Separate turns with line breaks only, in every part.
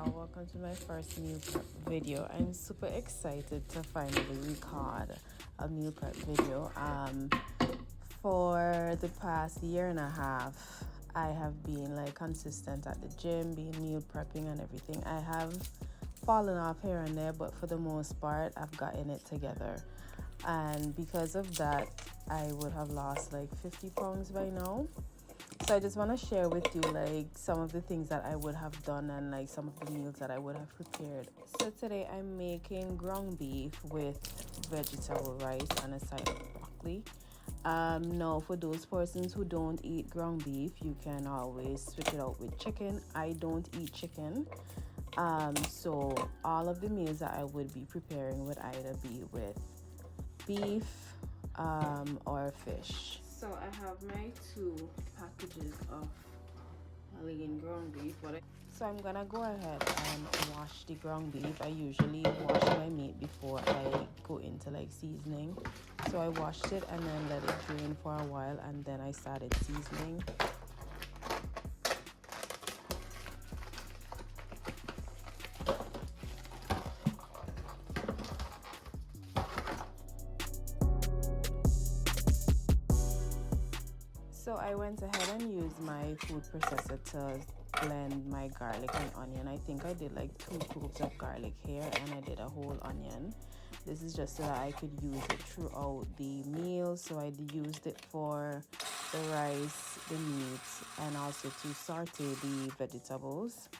y'all, welcome to my first meal prep video. I'm super excited to finally record a meal prep video. For the past year and a half, I have been like consistent at the gym, being meal prepping and everything. I have fallen off here and there, but for the most part I've gotten it together, and because of that I would have lost like 50 pounds by now. So I just want to share with you like some of the things that I would have done and like some of the meals that I would have prepared. So today I'm making ground beef with vegetable rice and a side of broccoli. Now for those persons who don't eat ground beef, you can always switch it out with chicken. I don't eat chicken. So all of the meals that I would be preparing would either be with beef or fish. So I have my 2 packages of lean ground beef. So I'm gonna go ahead and wash the ground beef. I usually wash my meat before I go into like seasoning. So I washed it and then let it drain for a while, and then I started seasoning. So I went ahead and used my food processor to blend my garlic and onion. I think I did like 2 cloves of garlic here, and I did a whole onion. This is just so that I could use it throughout the meal. So I used it for the rice, the meat, and also to saute the vegetables.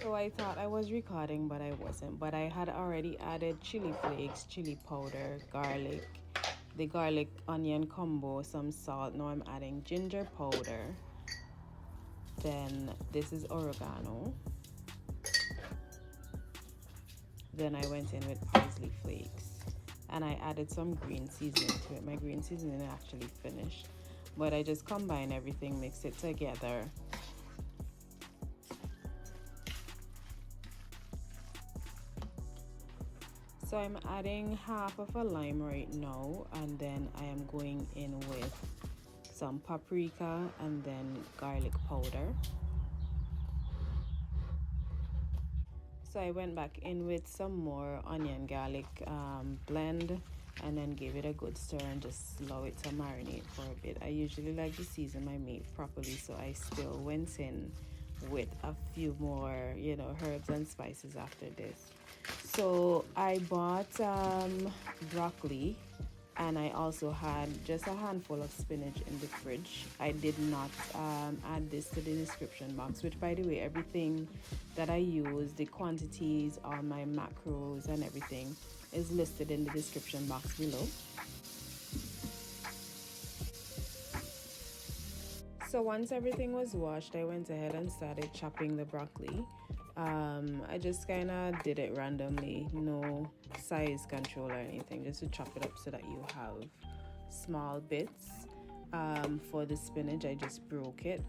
So I thought I was recording, but I wasn't. But I had already added chili flakes, chili powder, garlic, the garlic onion combo, some salt. Now I'm adding ginger powder. Then this is oregano. Then I went in with parsley flakes, and I added some green seasoning to it. My green seasoning is actually finished, but I just combine everything, mix it together. So I'm adding half of a lime right now, and then I am going in with some paprika and then garlic powder. So I went back in with some more onion garlic blend, and then give it a good stir and just allow it to marinate for a bit. I usually like to season my meat properly, so I still went in with a few more, herbs and spices after this. So I bought broccoli, and I also had just a handful of spinach in the fridge. I did not add this to the description box, which, by the way, everything that I use, the quantities, all my macros and everything is listed in the description box below. So once everything was washed, I went ahead and started chopping the broccoli. I just kind of did it randomly, no size control or anything, just to chop it up so that you have small bits. For the spinach, I just broke it.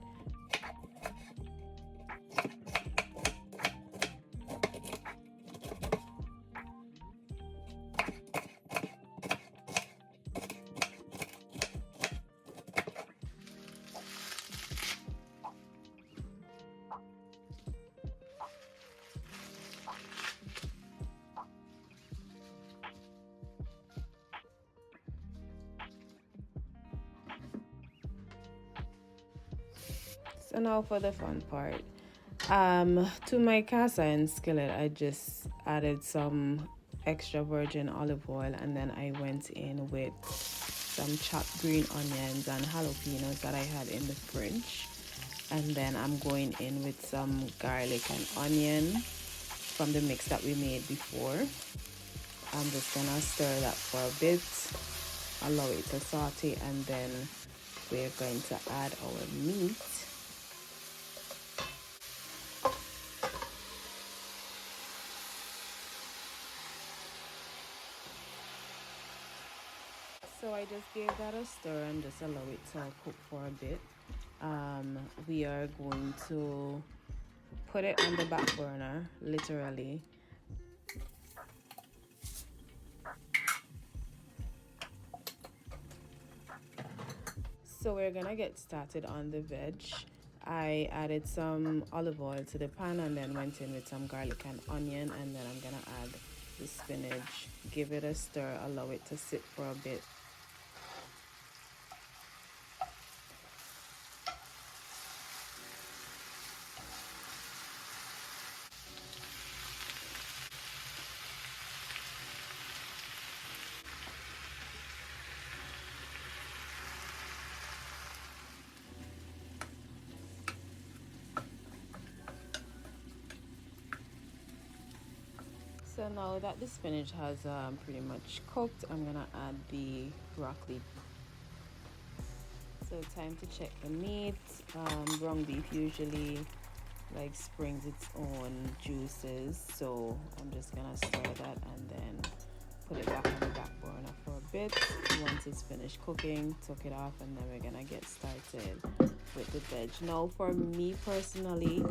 So now for the fun part. To my cast iron skillet, I just added some extra virgin olive oil, and then I went in with some chopped green onions and jalapenos that I had in the fridge. And then I'm going in with some garlic and onion from the mix that we made before. I'm just gonna stir that for a bit, allow it to saute, and then we're going to add our meat. So I just gave that a stir and just allow it to cook for a bit. We are going to put it on the back burner, literally. So we're gonna get started on the veg. I added some olive oil to the pan and then went in with some garlic and onion, and then I'm gonna add the spinach, give it a stir, allow it to sit for a bit. So now that the spinach has pretty much cooked, I'm gonna add the broccoli. So time to check the meat. Ground beef usually like springs its own juices, so I'm just gonna stir that and then put it back on the back burner for a bit. Once it's finished cooking, took it off, and then we're gonna get started with the veg. Now for me personally,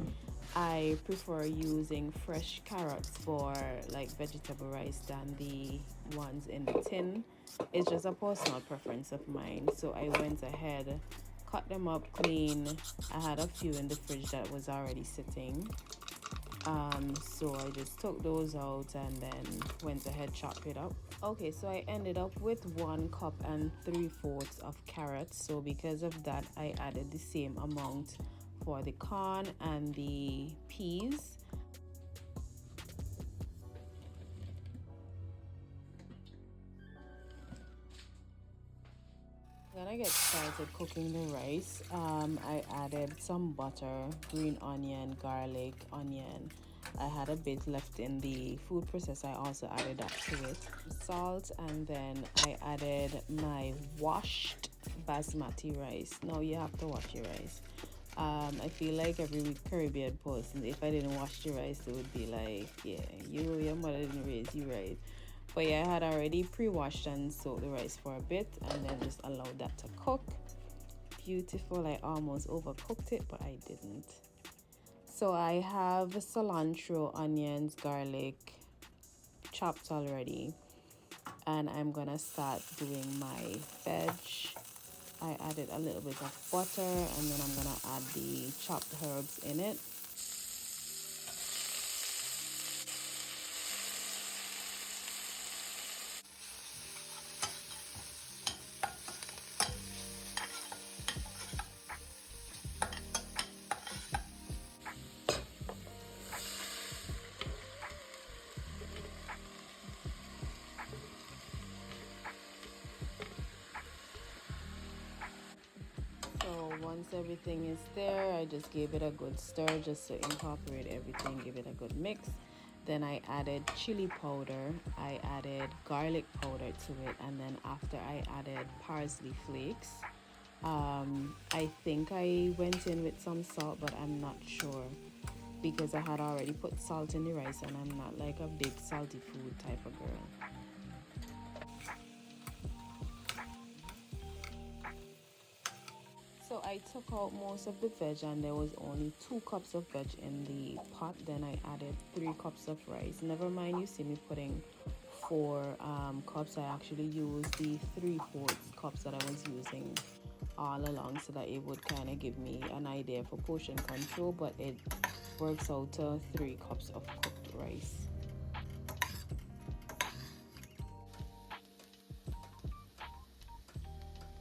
I prefer using fresh carrots for like vegetable rice than the ones in the tin. It's just a personal preference of mine. So I went ahead, cut them up clean. I had a few in the fridge that was already sitting. So I just took those out and then went ahead, chopped it up. Okay, so I ended up with 1 cup and 3/4 of carrots. So because of that, I added the same amount for the corn and the peas. I'm gonna get started cooking the rice. I added some butter, green onion, garlic, onion. I had a bit left in the food processor. I also added that to it. Salt, and then I added my washed basmati rice. Now you have to wash your rice. I feel like every Caribbean person, if I didn't wash the rice, it would be like, yeah, your mother didn't raise you right. But yeah, I had already pre-washed and soaked the rice for a bit and then just allowed that to cook. Beautiful. I almost overcooked it, but I didn't. So I have cilantro, onions, garlic chopped already, and I'm gonna start doing my veg. I added a little bit of butter, and then I'm gonna add the chopped herbs in it. So once everything is there, I just gave it a good stir just to incorporate everything, give it a good mix. Then I added chili powder, I added garlic powder to it, and then after I added parsley flakes. I think I went in with some salt, but I'm not sure because I had already put salt in the rice and I'm not like a big salty food type of girl. So I took out most of the veg and there was only 2 cups of veg in the pot. Then I added 3 cups of rice. Never mind, you see me putting 4 cups. I actually used the 3/4 cups that I was using all along so that it would kind of give me an idea for portion control, but it works out to 3 cups of cooked rice.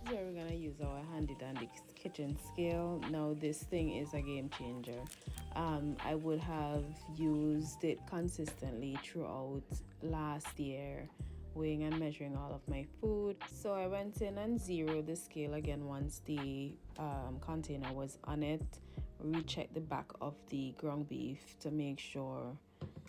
Here we're gonna use our handy dandy kitchen scale. Now this thing is a game changer. I would have used it consistently throughout last year, weighing and measuring all of my food. So I went in and zeroed the scale again once the container was on it. Recheck the back of the ground beef to make sure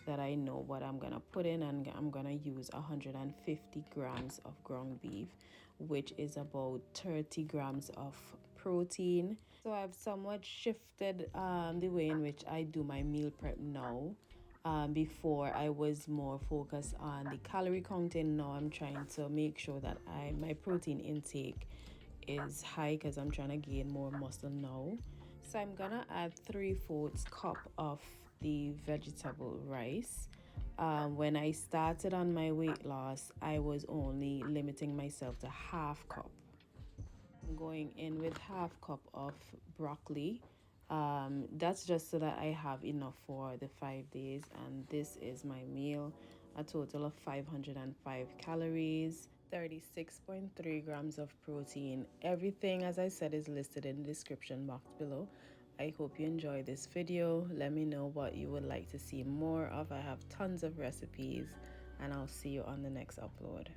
that I know what I'm gonna put in, and I'm gonna use 150 grams of ground beef, which is about 30 grams of protein. So I've somewhat shifted the way in which I do my meal prep now. Before I was more focused on the calorie counting. Now I'm trying to make sure that my protein intake is high because I'm trying to gain more muscle now. So I'm gonna add 3/4 cup of the vegetable rice. When I started on my weight loss, I was only limiting myself to half cup. I'm going in with half cup of broccoli. That's just so that I have enough for the 5 days, and this is my meal. A total of 505 calories, 36.3 grams of protein. Everything, as I said, is listed in the description box below. I hope you enjoyed this video. Let me know what you would like to see more of. I have tons of recipes, and I'll see you on the next upload.